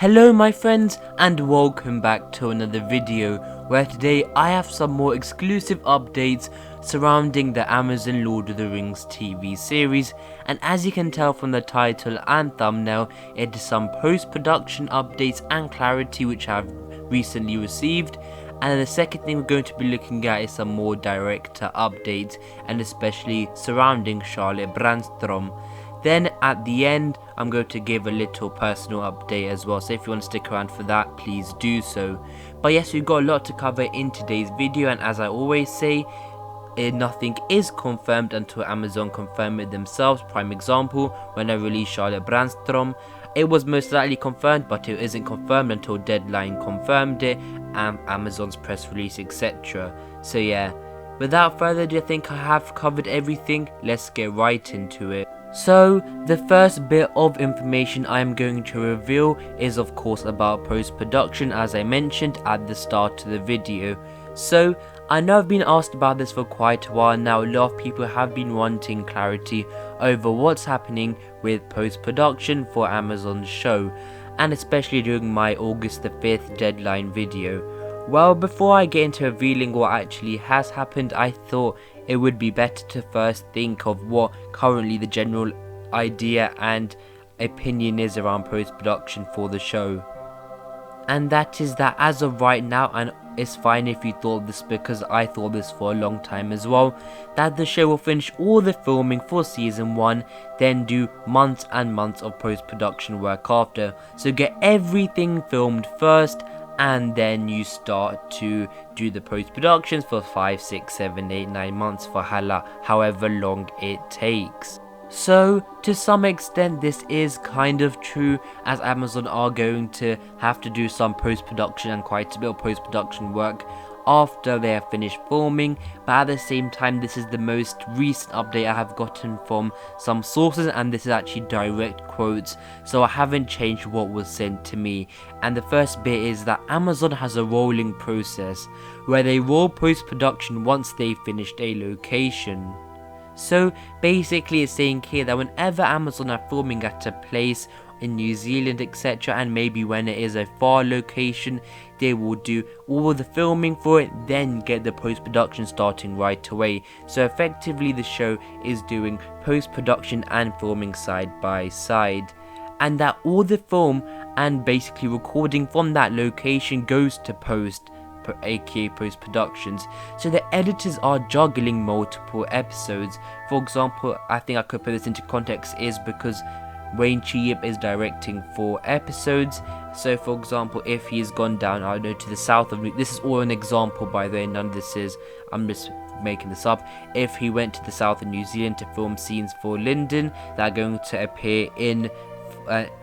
Hello my friends, and welcome back to another video where today I have some more exclusive updates surrounding the Amazon Lord of the Rings TV series, and as you can tell from the title and thumbnail, it is some post-production updates and clarity which I have recently received. And then the second thing we're going to be looking at is some more director updates, and especially surrounding Charlotte Brandstrom. Then at the end, I'm going to give a little personal update as well, so if you want to stick around for that, please do so. But yes, we've got a lot to cover in today's video, and as I always say, nothing is confirmed until Amazon confirm it themselves. Prime example, when I released Charlotte Brandstrom, it was most likely confirmed, but it isn't confirmed until Deadline confirmed it, and Amazon's press release, etc. So yeah, without further ado, I think I have covered everything. Let's get right into it. So, the first bit of information I am going to reveal is of course about post-production, as I mentioned at the start of the video. So, I know I've been asked about this for quite a while now. A lot of people have been wanting clarity over what's happening with post-production for Amazon's show, and especially during my August the 5th Deadline video. Well, before I get into revealing what actually has happened, I thought it would be better to first think of what currently the general idea and opinion is around post-production for the show. And that is that as of right now, and it's fine if you thought this because I thought this for a long time as well, that the show will finish all the filming for season 1, then do months and months of post-production work after. So get everything filmed first, and then you start to do the post-productions for 5, 6, 7, 8, 9 months for however long it takes. So to some extent this is kind of true, as Amazon are going to have to do some post-production and quite a bit of post-production work after they have finished filming, but at the same time this is the most recent update I have gotten from some sources, and this is actually direct quotes, so I haven't changed what was sent to me. And the first bit is that Amazon has a rolling process where they roll post-production once they've finished a location. So basically it's saying here that whenever Amazon are filming at a place in New Zealand, etc., and maybe when it is a far location, they will do all the filming for it, then get the post-production starting right away. So effectively the show is doing post-production and filming side by side, and that all the film and basically recording from that location goes to aka post-productions. So the editors are juggling multiple episodes. For example, I think I could put this into context is because Wayne Chi-Yip is directing 4 episodes. So for example, if he's gone down, I don't know, to the south of, this is all an example by the way, none of this is, I'm just making this up. If he went to the south of New Zealand to film scenes for Lyndon that are going to appear in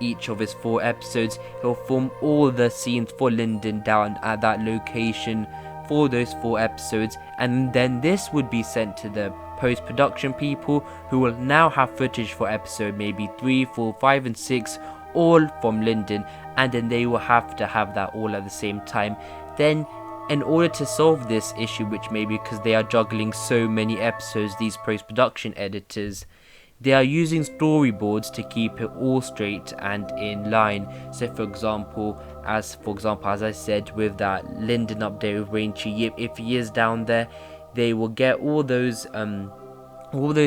each of his 4 episodes, he'll film all the scenes for Lyndon down at that location for those 4 episodes, and then this would be sent to the post-production people, who will now have footage for episode maybe 3, 4, 5 and 6 all from Lyndon, and then they will have to have that all at the same time. Then in order to solve this issue, which may be because they are juggling so many episodes, these post-production editors, they are using storyboards to keep it all straight and in line. So for example, as I said with that Lyndon update with Wayne Chi-Yip, if he is down there, they will get all those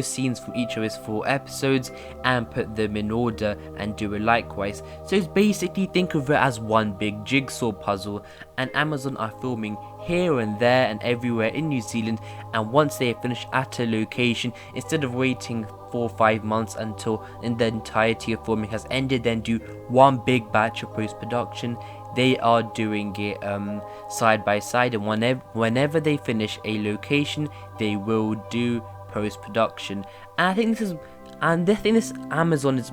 scenes from each of his 4 episodes and put them in order and do it likewise. So it's basically, think of it as one big jigsaw puzzle, and Amazon are filming here and there and everywhere in New Zealand, and once they have finished at a location, instead of waiting 4 or 5 months until the entirety of filming has ended, then do one big batch of post-production, they are doing it side by side, and whenever they finish a location, they will do post-production. And I think this Amazon is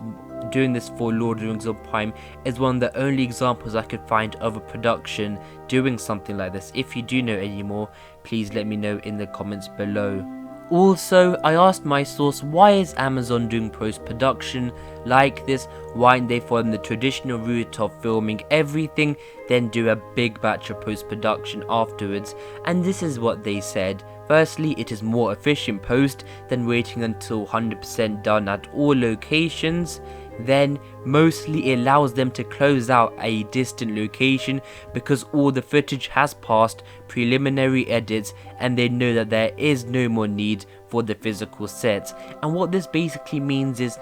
doing this for Lord of the Rings of Prime is one of the only examples I could find of a production doing something like this. If you do know any more, please let me know in the comments below. Also, I asked my source, why is Amazon doing post-production like this? Why aren't they following the traditional route of filming everything, then do a big batch of post-production afterwards? And this is what they said. Firstly, it is more efficient post than waiting until 100% done at all locations. then mostly it allows them to close out a distant location because all the footage has passed preliminary edits and they know that there is no more need for the physical sets. And what this basically means is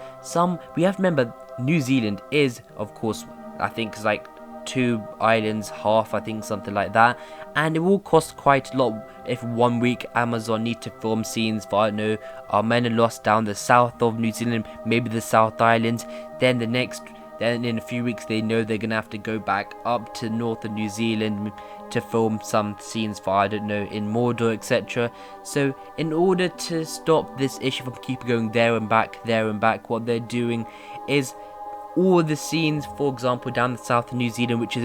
we have to remember New Zealand is, of course, I think it's like 2 islands, half, I think, something like that, and it will cost quite a lot if 1 week Amazon need to film scenes for, I don't know, Our Men Are Lost down the south of New Zealand, maybe the South Islands, then in a few weeks they know they're gonna have to go back up to north of New Zealand to film some scenes for, I don't know, in Mordor, etc. So in order to stop this issue from keep going there and back, what they're doing is all the scenes, for example, down the south of New Zealand, which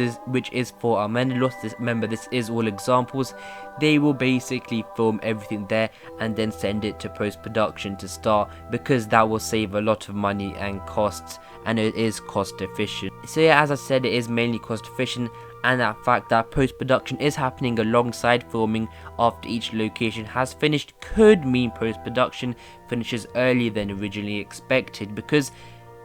is for Our Men Are Lost. Remember, this is all examples. They will basically film everything there and then send it to post-production to start, because that will save a lot of money and costs, and it is cost efficient. So yeah, as I said, it is mainly cost efficient, and that fact that post-production is happening alongside filming after each location has finished could mean post-production finishes earlier than originally expected, because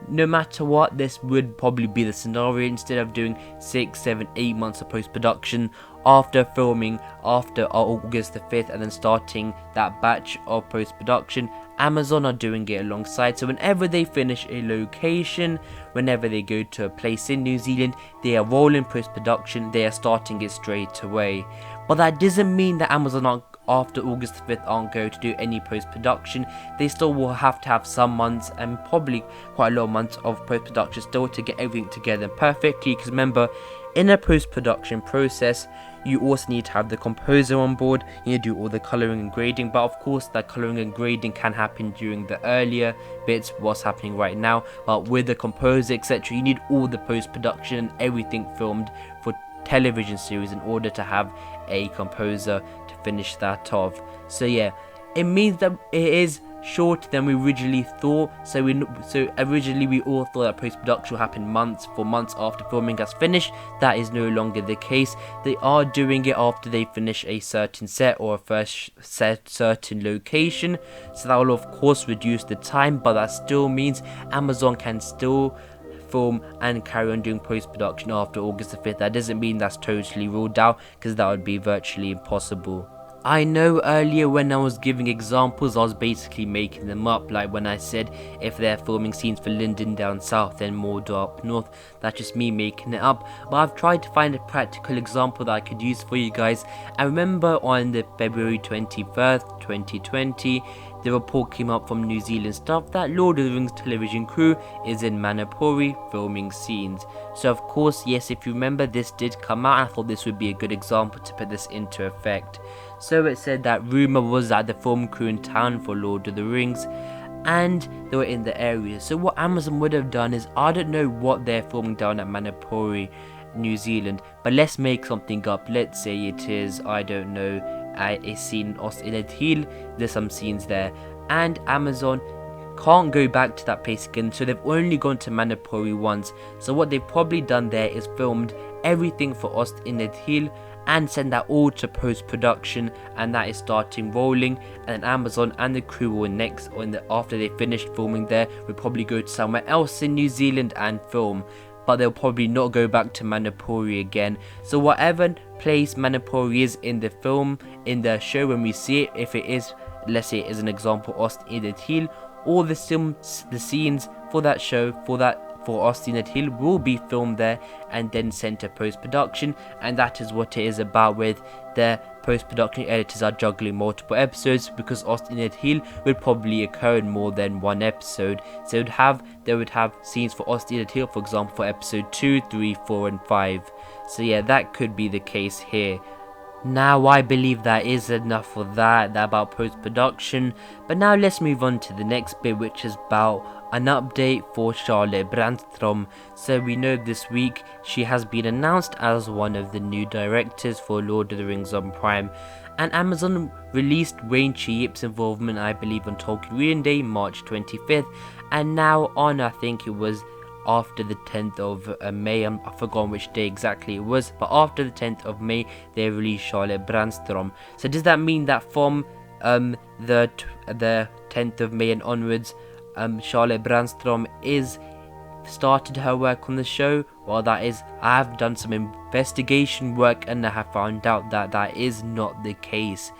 no matter what, this would probably be the scenario. Instead of doing 6, 7, 8 months of post-production after filming after August the 5th and then starting that batch of post-production, Amazon are doing it alongside. So whenever they finish a location, whenever they go to a place in New Zealand, they are rolling post-production, they are starting it straight away. But that doesn't mean that Amazon after August the 5th aren't going to do any post-production. They still will have to have some months, and probably quite a lot of months of post-production still to get everything together perfectly, because remember, in a post-production process you also need to have the composer on board. You need to do all the colouring and grading, but of course that colouring and grading can happen during the earlier bits, what's happening right now. But with the composer, etc., you need all the post-production and everything filmed for television series in order to have a composer to finish that off. So yeah, it means that it is shorter than we originally thought. So originally we all thought that post-production will happen months after filming has finished. That is no longer the case. They are doing it after they finish a certain set or a certain location, so that will of course reduce the time, but that still means Amazon can still film and carry on doing post-production after August the 5th. That doesn't mean that's totally ruled out, because that would be virtually impossible. I know earlier when I was giving examples I was basically making them up, like when I said if they're filming scenes for Linden down south then Mordor up north. That's just me making it up, but I've tried to find a practical example that I could use for you guys. I remember on the February 21st 2020 the report came up from New Zealand staff that Lord of the Rings television crew is in Manapuri filming scenes. So of course, yes, if you remember, this did come out. I thought this would be a good example to put this into effect. So it said that rumour was that the film crew in town for Lord of the Rings, and they were in the area. So what Amazon would have done is, I don't know what they're filming down at Manapuri, New Zealand, but let's make something up. Let's say it is, I don't know, a scene in Hill. There's some scenes there, and Amazon can't go back to that place again, so they've only gone to Manapuri once. So what they've probably done there is filmed everything for Ost in Hill and send that all to post-production, and that is starting rolling. And then Amazon and the crew will after they finished filming there, will probably go to somewhere else in New Zealand and film, but they'll probably not go back to Manapuri again. So whatever place Manapuri is in the film, in the show, when we see it, if it is, let's say it is an example, Ost in Hill, all the scenes for that show, for Austin at Hill, will be filmed there and then sent to post-production. And that is what it is about with the post-production editors are juggling multiple episodes, because Austin at Hill would probably occur in more than one episode. So they would have scenes for Austin at Hill, for example, for episode 2, 3, 4 and 5. So yeah, that could be the case here. Now I believe that is enough for that about post-production, but now let's move on to the next bit, which is about an update for Charlotte Brandstrom. So we know this week she has been announced as one of the new directors for Lord of the Rings on Prime, and Amazon released Wayne Chi-Yip's involvement, I believe, on Tolkien Reading Day, March 25th, and now on, I think it was after the 10th of May, I've forgotten which day exactly it was, but after the 10th of May they released Charlotte Brandstrom. So does that mean that from the 10th of May and onwards, Charlotte Brandstrom is started her work on the show? Well, that is, I have done some investigation work and I have found out that that is not the case.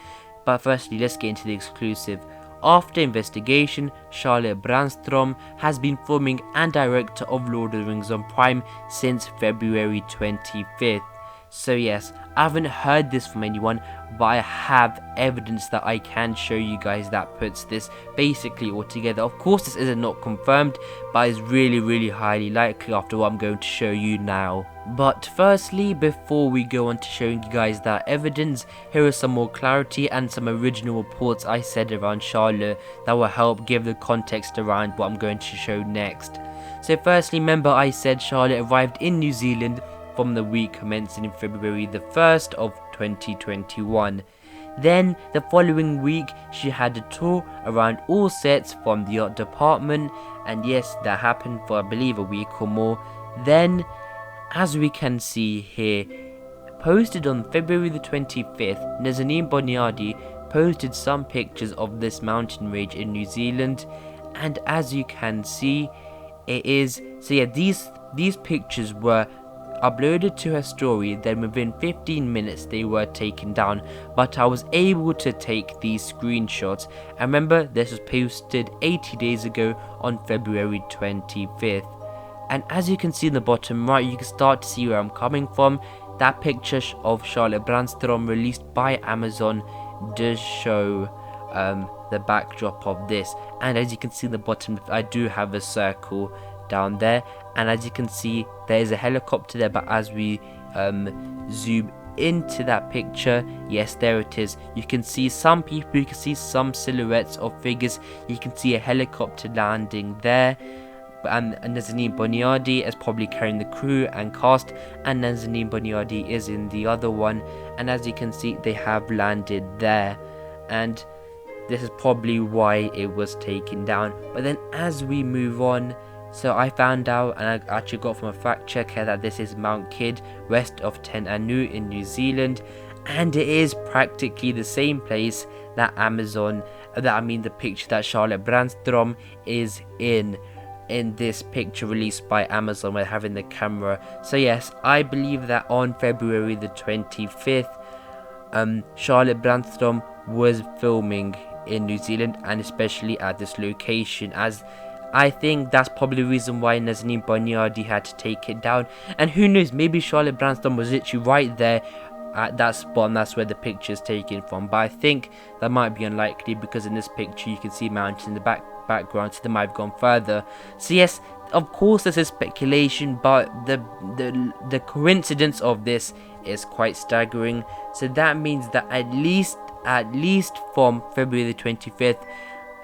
But firstly, let's get into the exclusive. After investigation, Charlotte Brandstrom has been filming and director of Lord of the Rings on Prime since February 25th. So yes, I haven't heard this from anyone, but I have evidence that I can show you guys that puts this basically all together. Of course, this isn't not confirmed, but it's really highly likely after what I'm going to show you now. But firstly, before we go on to showing you guys that evidence, here is some more clarity and some original reports I said around Charlotte that will help give the context around what I'm going to show next. So firstly, remember I said Charlotte arrived in New Zealand from the week commencing in February the 1st of 2021. Then the following week she had a tour around all sets from the art department, and yes, that happened for I believe a week or more. Then, as we can see here, posted on February the 25th, Nazanin Boniadi posted some pictures of this mountain range in New Zealand, and as you can see, it is, so yeah, these pictures were uploaded to her story, then within 15 minutes they were taken down, but I was able to take these screenshots, and remember this was posted 80 days ago on February 25th. And as you can see in the bottom right, you can start to see where I'm coming from. That picture of Charlotte Brandstrom released by Amazon does show the backdrop of this, and as you can see in the bottom I do have a circle down there, and as you can see there is a helicopter there, but as we zoom into that picture, yes, there it is, you can see some people, you can see some silhouettes of figures, you can see a helicopter landing there, and Nazanin Boniadi is probably carrying the crew and cast, and Nazanin Boniadi is in the other one, and as you can see they have landed there, and this is probably why it was taken down. But then as we move on, so I found out, and I actually got from a fact checker, that this is Mount Kidd, west of Ten Anu in New Zealand, and it is practically the same place that the picture that Charlotte Brandstrom is in this picture released by Amazon where having the camera. So yes, I believe that on February the 25th, Charlotte Brandstrom was filming in New Zealand, and especially at this location, as I think that's probably the reason why Nazanin Boniadi had to take it down. And who knows, maybe Charlotte Brandstrom was literally right there at that spot, and that's where the picture is taken from. But I think that might be unlikely, because in this picture you can see mountains in the background, so they might have gone further. So yes, of course this is speculation, but the coincidence of this is quite staggering. So that means that at least from February the 25th,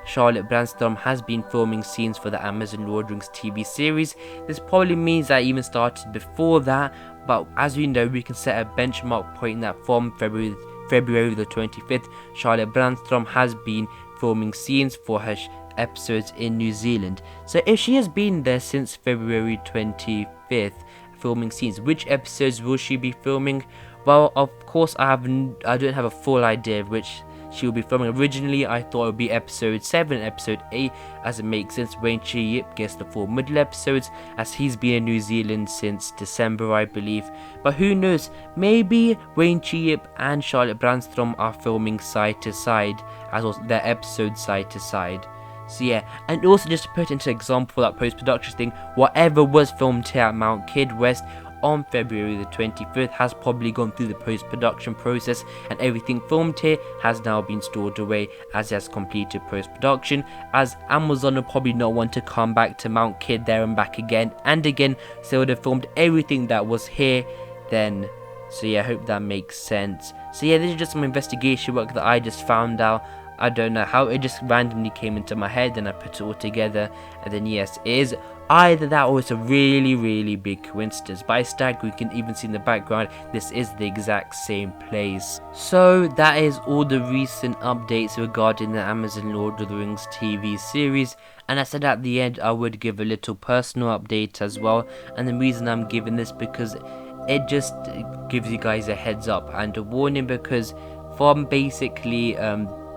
Charlotte Brandstrom has been filming scenes for the Amazon Lord of the Rings TV series. This probably means that it even started before that, but as we know, we can set a benchmark point that from February the 25th, Charlotte Brandstrom has been filming scenes for her episodes in New Zealand. So if she has been there since February 25th filming scenes, which episodes will she be filming? Well, of course I don't have a full idea of which she will be filming. Originally I thought it would be episode 7 and episode 8, as it makes sense. Wayne Chi Yip gets the 4 middle episodes, as he's been in New Zealand since December I believe. But who knows, maybe Wayne Chi Yip and Charlotte Brandstrom are filming side to side, as well as their episodes side to side. So yeah, and also just to put into example for that post-production thing, whatever was filmed here at Mount Kidd West on February the 25th has probably gone through the post-production process, and everything filmed here has now been stored away as it has completed post-production, as Amazon will probably not want to come back to Mount Kidd there and back again and again, so they would have filmed everything that was here then. So yeah, I hope that makes sense. So yeah, this is just some investigation work that I just found out. I don't know how, it just randomly came into my head and I put it all together, and then yes, it is either that or it's a really big coincidence. By stag, we can even see in the background this is the exact same place. So that is all the recent updates regarding the Amazon Lord of the Rings TV series, and I said at the end I would give a little personal update as well, and the reason I'm giving this because it just gives you guys a heads up and a warning, because from basically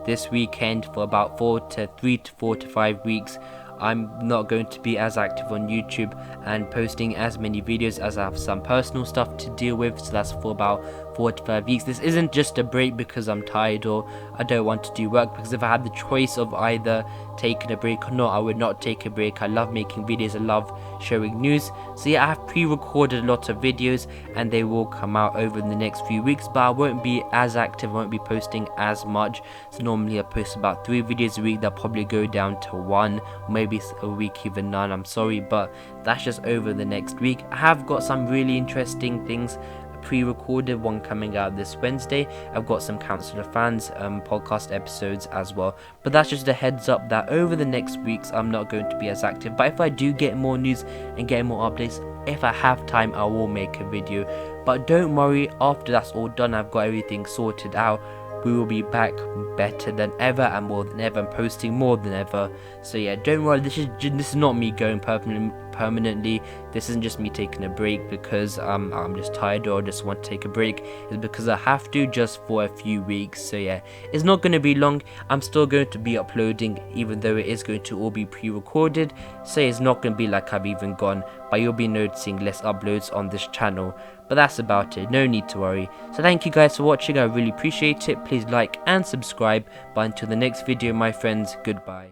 this weekend for about 3 to 4 to 5 weeks I'm not going to be as active on YouTube and posting as many videos, as I have some personal stuff to deal with. So that's for about 4 to 5 weeks. This isn't just a break because I'm tired or I don't want to do work, because if I had the choice of either taking a break or not, I would not take a break. I love making videos, I love showing news. So yeah, I have pre-recorded a lot of videos and they will come out over the next few weeks, but I won't be as active, I won't be posting as much. So normally I post about 3 videos a week. They'll probably go down to 1, maybe a week even none. I'm sorry, but that's just over the next week. I have got some really interesting things pre-recorded, one coming out this Wednesday. I've got some Council of Fans podcast episodes as well, but that's just a heads up that over the next weeks I'm not going to be as active. But if I do get more news and get more updates, if I have time, I will make a video. But don't worry, after that's all done, I've got everything sorted out, we will be back better than ever and more than ever, and posting more than ever. So yeah, don't worry, this is not me going permanently. This isn't just me taking a break because I'm just tired or just want to take a break. It's because I have to, just for a few weeks. So yeah, it's not going to be long. I'm still going to be uploading, even though it is going to all be pre-recorded. So it's not going to be like I've even gone, but you'll be noticing less uploads on this channel. But that's about it, no need to worry. So thank you guys for watching, I really appreciate it. Please like and subscribe. But until the next video, my friends, goodbye.